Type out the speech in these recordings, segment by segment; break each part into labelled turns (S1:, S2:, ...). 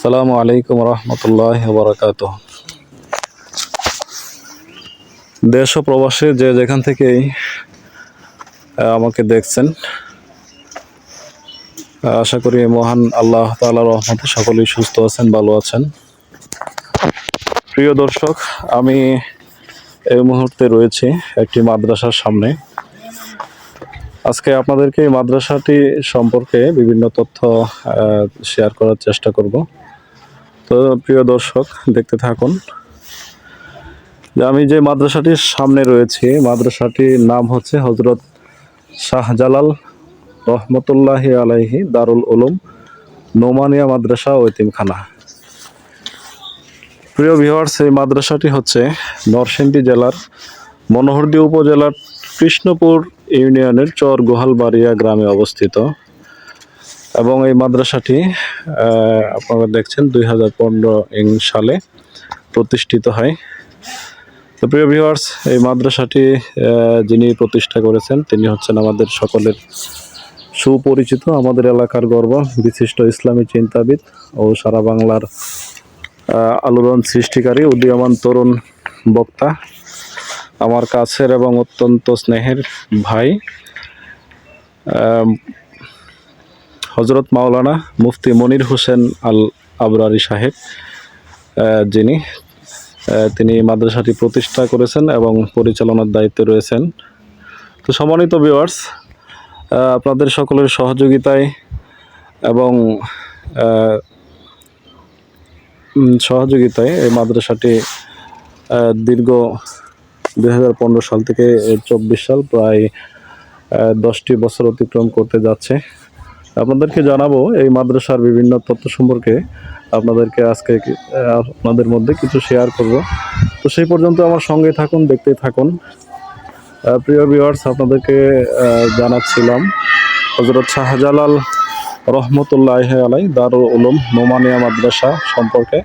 S1: আসসালামু আলাইকুম রহমতুল্লাহি ওয়া বারাকাতুহ। দেশ ও প্রবাসে যে যেখান থেকেই আমাকে দেখছেন, আশা করি মহান আল্লাহ তাআলার রহমতে সকলেই সুস্থ আছেন, ভালো আছেন। প্রিয় দর্শক, আমি এই মুহূর্তে রয়েছি একটি মাদ্রাসার সামনে। আজকে আপনাদেরকে এই মাদ্রাসাটি সম্পর্কে বিভিন্ন তথ্য শেয়ার করার চেষ্টা করব। তো প্রিয় দর্শক, দেখতে থাকুন। আমি যে মাদ্রাসাটির সামনে রয়েছি, মাদ্রাসাটির নাম হচ্ছে হযরত শাহজালাল রহমতুল্লাহি আলাইহি দারুল উলুম নোমানিয়া মাদ্রাসা ও এতিমখানা। প্রিয় ভিউয়ার্স, এই মাদ্রাসাটি হচ্ছে নরসিংদী জেলার মনোহরদী উপজেলার কৃষ্ণপুর ইউনিয়নের চর গোহালবাড়িয়া গ্রামে অবস্থিত এবং এই মাদ্রাসাটি আপনারা দেখছেন 2015 সালে প্রতিষ্ঠিত হয়। তো প্রিয় ভিউয়ার্স, এই মাদ্রাসাটি যিনি প্রতিষ্ঠা করেছেন তিনি হচ্ছেন আমাদের সকলের সুপরিচিত, আমাদের এলাকার গর্ব, বিশিষ্ট ইসলামী চিন্তাবিদ ও সারা বাংলার আলোড়ন সৃষ্টিকারী উদীয়মান তরুণ বক্তা, আমার কাছের এবং অত্যন্ত স্নেহের ভাই হযরত মাওলানা মুফতি মনির হোসেন আল আবরারি সাহেব, তিনি মাদ্রাসাটি প্রতিষ্ঠা করেছেন এবং পরিচালনার দায়িত্বে রয়েছেন। তো সম্মানিত ভিউয়ার্স, আপনাদের সকলের সহযোগিতায় এবং এই মাদ্রাসাটি দীর্ঘ 2015 সাল থেকে 24 সাল, প্রায় 10টি বছর অতিক্রম করতে যাচ্ছে। আপনাদেরকে জানাবো এই মাদ্রাসার বিভিন্ন তথ্য সম্পর্কে, আপনাদেরকে আজকে আপনাদের মধ্যে কিছু শেয়ার করব। তো সেই পর্যন্ত আমার সঙ্গে থাকুন, দেখতেই থাকুন। প্রিয় ভিউয়ার্স, আপনাদেরকে জানাচ্ছিলাম হযরত শাহজালাল রহমতুল্লাহি আলাইহি দারুল উলুম নোমানিয়া মাদ্রাসা সম্পর্কে।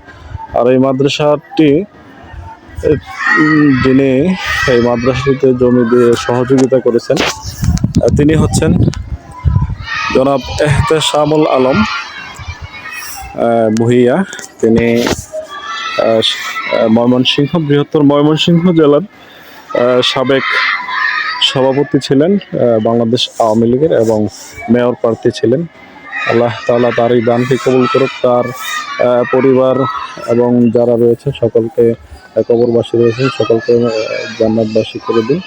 S1: আর এই মাদ্রাসাটি যিনি এই মাদ্রাসাটিতে জমি দিয়ে সহযোগিতা করেছেন তিনি হচ্ছেন জনাব এহতেশামুল আলম ভূঁইয়া। তিনি বৃহত্তর ময়মনসিংহ জেলার সাবেক সভাপতি ছিলেন বাংলাদেশ আওয়ামী লীগের এবং মেয়র প্রার্থী ছিলেন। আল্লাহ তাআলা তার এই দানকে কবুল করুক, তার পরিবার এবং যারা রয়েছে সকলকে, কবরবাসী রয়েছে সকলকে জান্নাতবাসী করে দিন।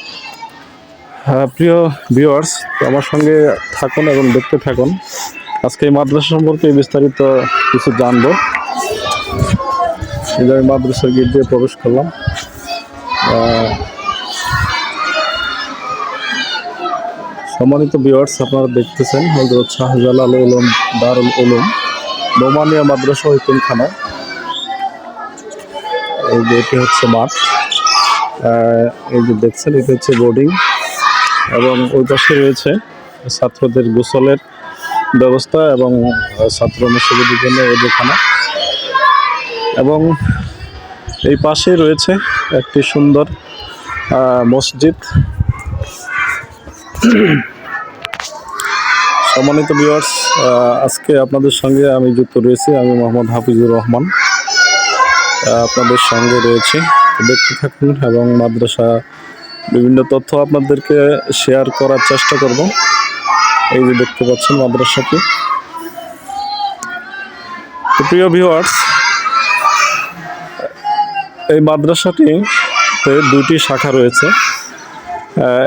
S1: প্রিয় ভিউয়ার্স, আমার সঙ্গে থাকুন এবং দেখতে থাকুন। আজকে এই মাদ্রাসা সম্পর্কে বিস্তারিত কিছু জানবো। এই যে আমি মাদ্রাসার গেট দিয়ে প্রবেশ করলাম। সম্মানিত ভিউয়ার্স, আপনারা দেখতেছেন হযরত শাহজালাল উলুম দারুল উলুম নোমানিয়া মাদ্রাসা ও এতিমখানা। এই যে এটি হচ্ছে মাঠ, এই যে দেখছেন এটা হচ্ছে বোর্ডিং এবং ওই পাশে রয়েছে ছাত্রদের গোসলের ব্যবস্থা এবং ছাত্র মুসল্লিদের জন্য ওযুখানা, এবং এই পাশে রয়েছে একটি সুন্দর মসজিদ। সম্মানিত ভিউয়ার্স, আজকে আপনাদের সঙ্গে আমি যুক্ত রয়েছি, আমি মোহাম্মদ হাফিজুর রহমান আপনাদের সঙ্গে রয়েছি। দেখতে থাকুন এবং মাদ্রাসা বিভিন্ন তথ্য আপনাদেরকে শেয়ার করার চেষ্টা করব। এই যে দেখতে পাচ্ছেন মাদ্রাসাটি। প্রিয় ভিউয়ার্স, এই মাদ্রাসাটিতে দুটি শাখা রয়েছে।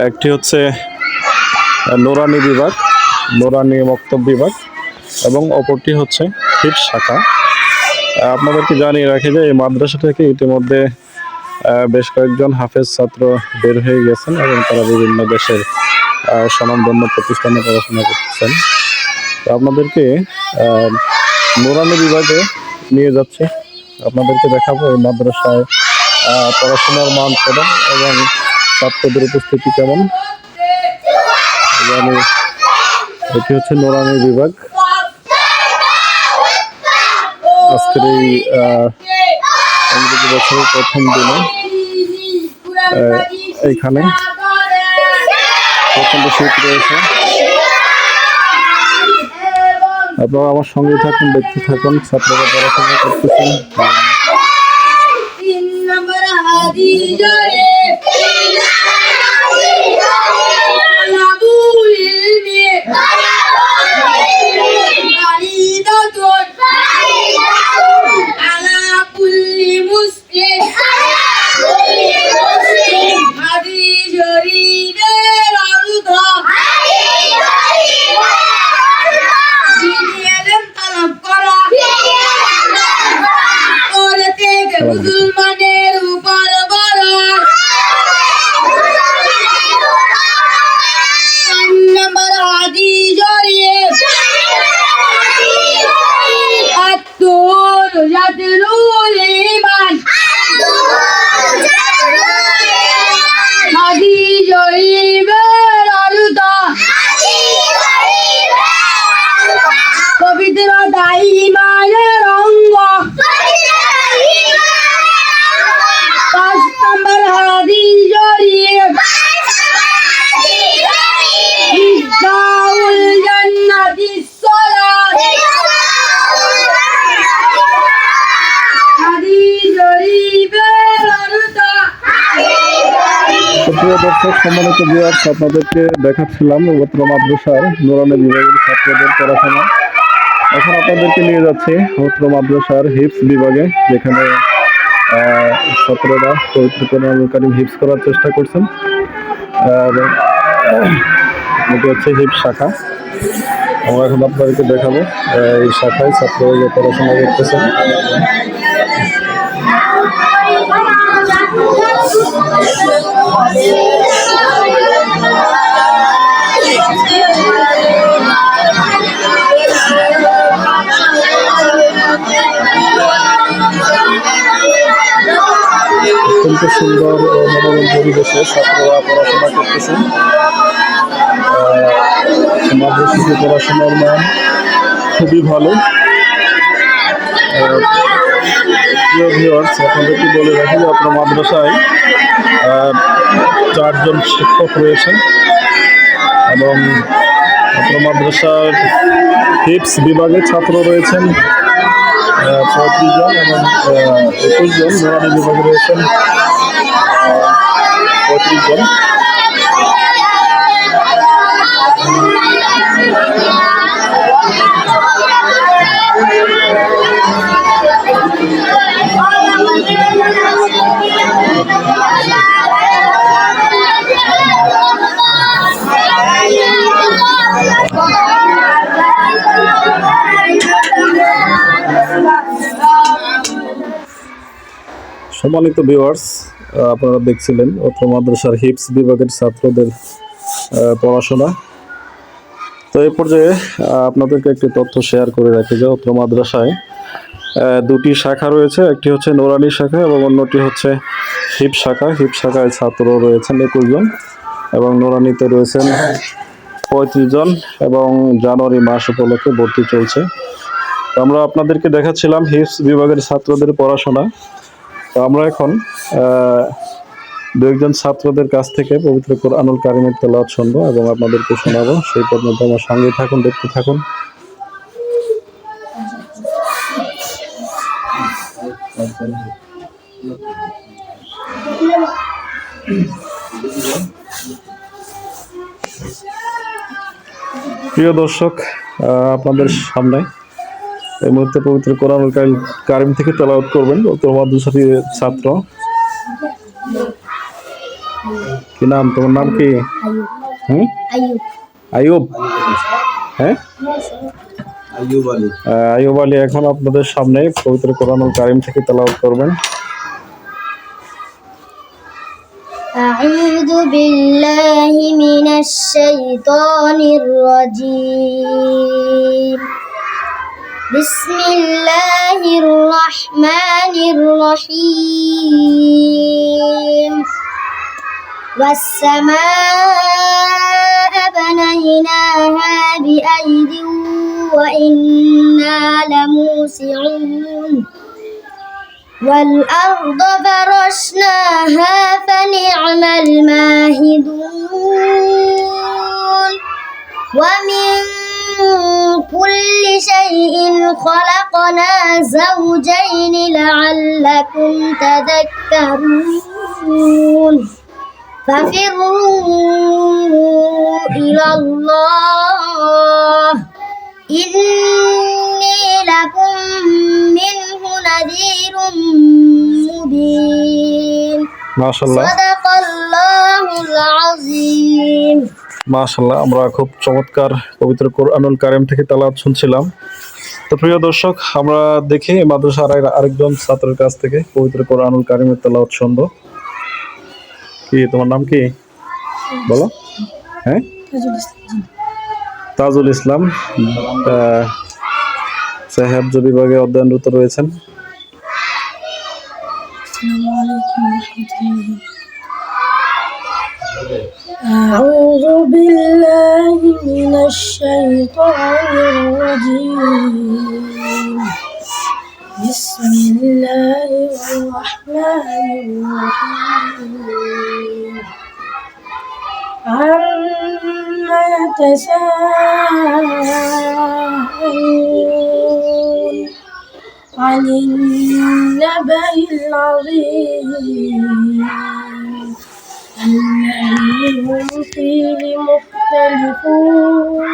S1: একটি হচ্ছে নুরানি বিভাগ, নুরানি মক্তব বিভাগ, এবং অপরটি হচ্ছে হিফজ শাখা। আপনাদেরকে জানিয়ে রাখি যে এই মাদ্রাসা থেকে ইতিমধ্যে বেশ কয়েকজন হাফেজ ছাত্র বের হয়ে গেছেন এবং তারা বিভিন্ন দেশের স্বনামধন্য প্রতিষ্ঠানে পড়াশোনা করতেছেন। তো আপনাদেরকে নুরানি বিভাগে নিয়ে যাচ্ছি, আপনাদেরকে দেখাবো এই মাদ্রাসায় পড়াশোনার মান কেমন এবং ছাত্রদের উপস্থিতি কেমন। এটি হচ্ছে নুরানি বিভাগ। আজকের এই ইংরেজি বছরের প্রথম দিনে এইখানে প্রচন্ড শীত রয়েছে। আপনারা আমার সঙ্গে থাকুন, দেখতে থাকুন ছাত্ররা পড়াশোনা করতেছেন।
S2: মুসলমানের উপর বড় নম্বর হাদিস জড়িয়ে আত্মর জাদরুল ঈমান হাদিস জড়িয়ের অর্থ পবিত্রতা ঈমানের অঙ্গ। 5 নম্বর হাদিস জড়িয়ে মিফতাহুল জান্নাতিস সালাত হাদিস জড়িয়ের অর্থ।
S1: প্রিয় দর্শক, সম্মানিত ভিউয়ার্স, আপনাদেরকে দেখাচ্ছিলাম উত্তর মাদ্রাসার নুরানি বিভাগের ছাত্রদের পড়াশোনা। এখন আপনাদেরকে নিয়ে যাচ্ছি উত্তর মাদ্রাসার হিপস বিভাগে, যেখানে ছাত্ররা পবিত্র কোরআনুল কারীম হিপস করার চেষ্টা করছেন। আর এটি হচ্ছে হিপস শাখা। আমরা এখন আপনাদেরকে দেখাবো এই শাখায় ছাত্ররা যে পড়াশোনা করতেছেন। অত্যন্ত সুন্দর ও মনোরম পরিবেশে ছাত্ররা পড়াশোনা করতেছেন। মাদ্রাসাতে পড়াশোনার মান খুবই ভালো। প্রিয় ভিউয়ার্স, আপনাদেরকে বলে রাখি যে আপনার মাদ্রাসায় 4 জন শিক্ষক রয়েছেন এবং আপনার মাদ্রাসার হিপস বিভাগে ছাত্র রয়েছেন 35 জন এবং 21 জন। নুরানি বিভাগে রয়েছেন 35 জন। সম্মানিত ভিউয়ার্স, আপনারা দেখছিলেন উত্তর মাদ্রাসার হিপস বিভাগের ছাত্রদের পড়াশোনা। তো এই পর্যায়ে আপনাদেরকে একটি তথ্য শেয়ার করে রাখি যে উত্তর মাদ্রাসায় 2টি শাখা রয়েছে। একটি হচ্ছে নুরানি শাখা এবং অন্যটি হচ্ছে হিপস শাখা। হিপস শাখায় ছাত্র রয়েছেন 21 জন এবং নুরানিতে রয়েছেন 35 জন এবং জানুয়ারি মাস উপলক্ষে ভর্তি চলছে। তো আমরা আপনাদেরকে দেখাচ্ছিলাম হিপস বিভাগের ছাত্রদের পড়াশোনা। তো আমরা এখন 2-1 জন ছাত্রদের কাছ থেকে পবিত্র কোরআনুল কারীমের তেলাওয়াত শুনবো এবং আপনাদেরকে শোনাবো। সেই পর্যন্ত আমার সঙ্গে থাকুন, দেখতে থাকুন। প্রিয় দর্শক, আপনাদের সামনে এই মুহূর্তে পবিত্র কোরআনুল কারীম থেকে তেলাওয়াত করবেন উত্তর মাদ্রাসার ছাত্র। কি নাম? তোমার নাম কি? আইয়ুব। হ্যাঁ, আইয়ুব আলী এখন আপনাদের সামনে পবিত্র কোরআনুল কারীম থেকে তেলাওয়াত করবেন।
S2: আউযু বিল্লাহি মিনাশ শাইতানির রাজীম। বিসমিল্লাহির রহমানির রহিম। والسماء بنيناها بأيد وإنا لموسعون والأرض فرشناها فنعم الماهدون ومن كل شيء خلقنا زوجين لعلكم تذكرون ففروا إلى الله إني لكم منه نذير مبين
S1: মাশাআল্লাহ
S2: صدق الله العظيم
S1: মাশাআল্লাহ আমরা খুব চমৎকার পবিত্র কোরআনুল কারীম থেকে তেলাওয়াত শুনছিলাম। তো প্রিয় দর্শক, আমরা দেখি মাদ্রাসার আরেকজন ছাত্রের কাছ থেকে পবিত্র কোরআনুল কারীমের তেলাওয়াত শুনবো। কি তোমার নাম কি বলো? হ্যাঁ, তাজুল ইসলাম সাহেব বিভাগে অধ্যয়নরত রয়েছেন।
S2: أعوذ بالله من الشيطان الرجيم بسم الله الرحمن الرحيم عما يتساءلون عن النبأ العظيم الذي هم فيه مختلفون